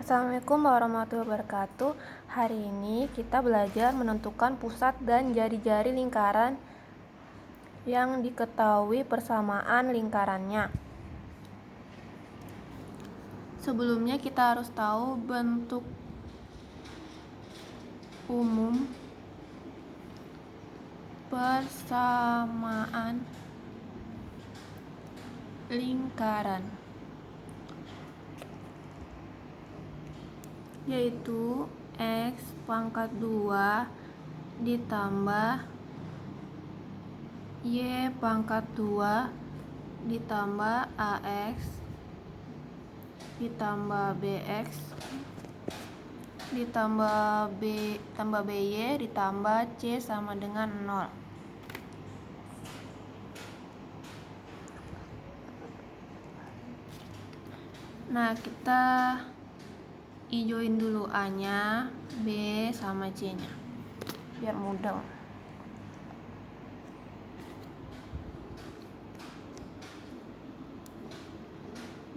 Assalamualaikum warahmatullahi wabarakatuh. Hari ini kita belajar menentukan pusat dan jari-jari lingkaran yang diketahui persamaan lingkarannya. Sebelumnya kita harus tahu bentuk umum persamaan lingkaran, yaitu X pangkat 2 ditambah Y pangkat 2 ditambah AX ditambah BX ditambah BY ditambah C sama dengan 0. Nah, kita ijoin dulu A-nya, B sama C-nya biar mudah.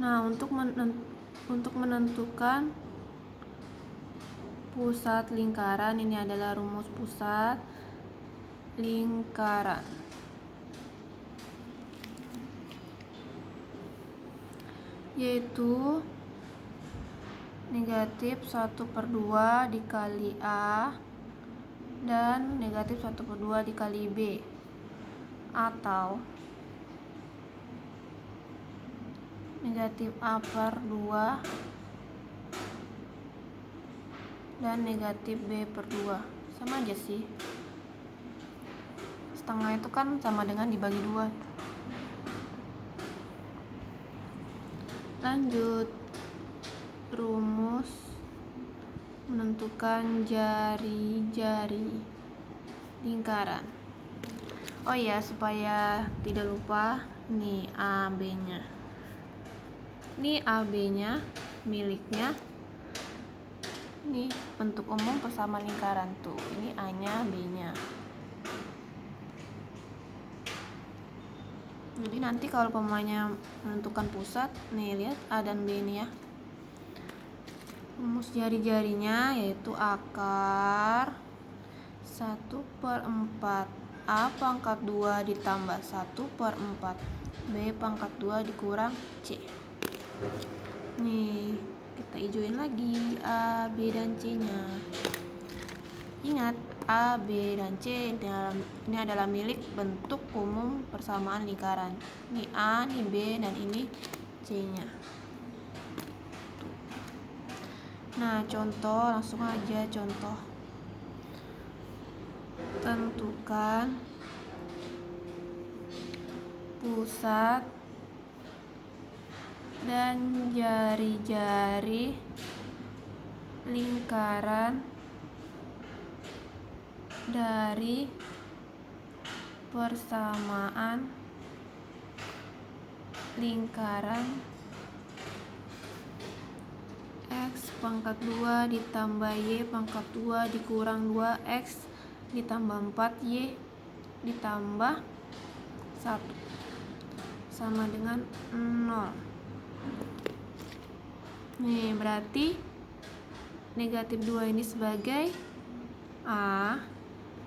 Nah, untuk menentukan pusat lingkaran, ini adalah rumus pusat lingkaran. Yaitu negatif 1/2 dikali A dan negatif 1/2 dikali B, atau negatif A/2 dan negatif B/2. Sama aja sih, setengah itu kan sama dengan dibagi 2. Lanjut, rumus menentukan jari-jari lingkaran. Oh ya, supaya tidak lupa, nih AB-nya. Ini AB-nya miliknya. Ini bentuk umum persamaan lingkaran tuh. Ini A-nya, B-nya. Jadi nanti kalau pemainnya menentukan pusat, nih lihat A dan B ini ya. Rumus jari-jarinya yaitu akar 1/4 A pangkat 2 ditambah 1/4 B pangkat 2 dikurang C. Nih, kita ijoin lagi A, B, dan C-nya. Ingat, A, B, dan C ini adalah milik bentuk umum persamaan lingkaran. Ini A, ini B, dan ini C-nya. Nah, contoh, langsung aja contoh. Tentukan pusat dan jari-jari lingkaran dari persamaan lingkaran X pangkat 2 ditambah Y pangkat 2 dikurang 2X ditambah 4Y ditambah 1 sama dengan 0. Nih, berarti negatif 2 ini sebagai A,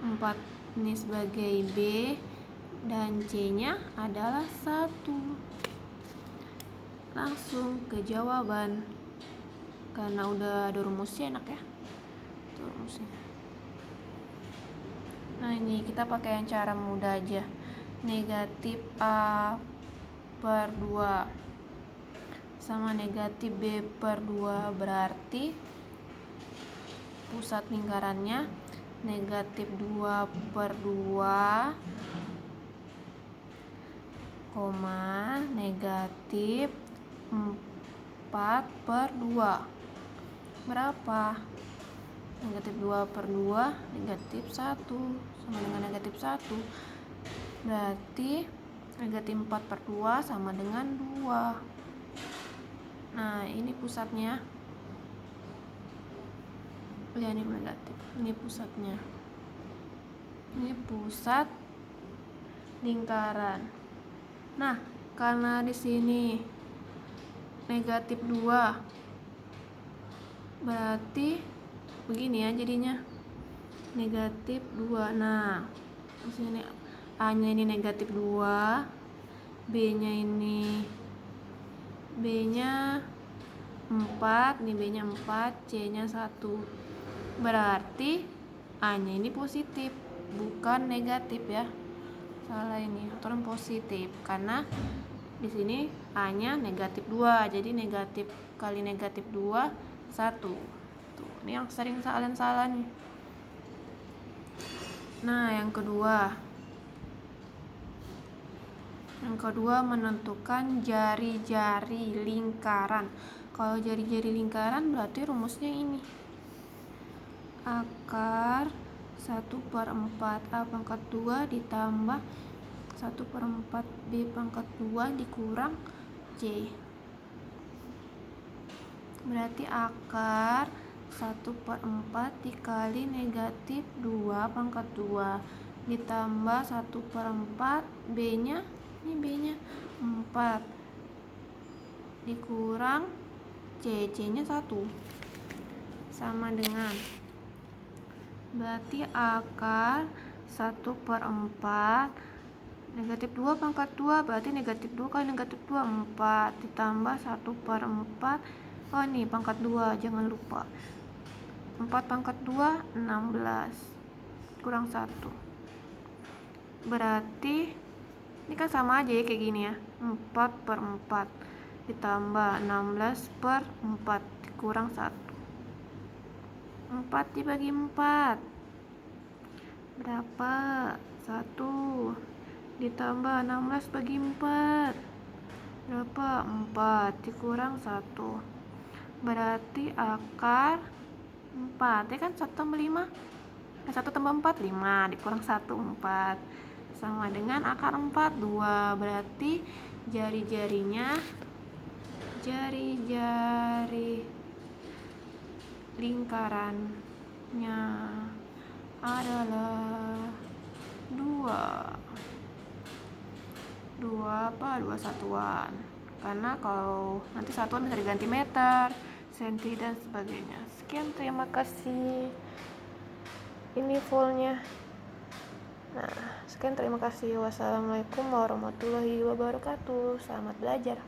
4 ini sebagai B, dan C-nya adalah 1. Langsung ke jawaban. Karena udah ada rumusnya, enak ya. Tuh rumusnya. Nah, ini kita pakai yang cara mudah aja. Negatif A/2 sama negatif B/2, berarti pusat lingkarannya negatif 2/2, negatif 4/2. Berapa? Negatif 2/2 negatif 1 sama dengan negatif 1. Berarti negatif 4/2 sama dengan 2. Nah, ini pusatnya. Ya, ini negatif. Ini pusatnya. Ini pusat lingkaran. Nah, karena di sini negatif 2 Berarti begini ya jadinya, negatif 2. Nah, sini A nya ini negatif 2, B nya ini B nya 4, nih B nya 4, C nya 1. Berarti A nya ini positif, bukan negatif ya. Salah ini, aturan positif karena di sini A nya negatif 2, jadi negatif kali negatif 2 1. Tuh, ini yang sering salah nih. Nah, yang kedua menentukan jari-jari lingkaran. Kalau jari-jari lingkaran berarti rumusnya ini, akar 1/4 A pangkat 2 ditambah 1/4 B pangkat 2 dikurang C. Berarti akar 1/4 dikali negatif 2 pangkat 2 ditambah 1/4 B nya, ini B nya 4 dikurang C, C nya 1 sama dengan, berarti akar 1/4 negatif 2 pangkat 2 berarti negatif 2 kali negatif 2 4 ditambah 1/4, oh nih pangkat 2 jangan lupa, 4 pangkat 2 16 kurang 1. Berarti ini kan sama aja ya kayak gini ya, 4/4 ditambah 16/4 dikurang 1. 4 dibagi 4 berapa? 1 ditambah 16 bagi 4 berapa? 4 dikurang 1. Berarti akar 4 ya kan, 1 tambah 5 1 tambah 4 5 dikurang 1 4 sama dengan akar 4 2. Berarti jari-jarinya, jari-jari lingkarannya adalah 2 apa? 2 satuan. Karena kalau nanti satuan bisa diganti meter, senti dan sebagainya. Sekian, terima kasih. Ini fullnya. Nah, sekian, terima kasih. Wassalamualaikum warahmatullahi wabarakatuh. Selamat belajar.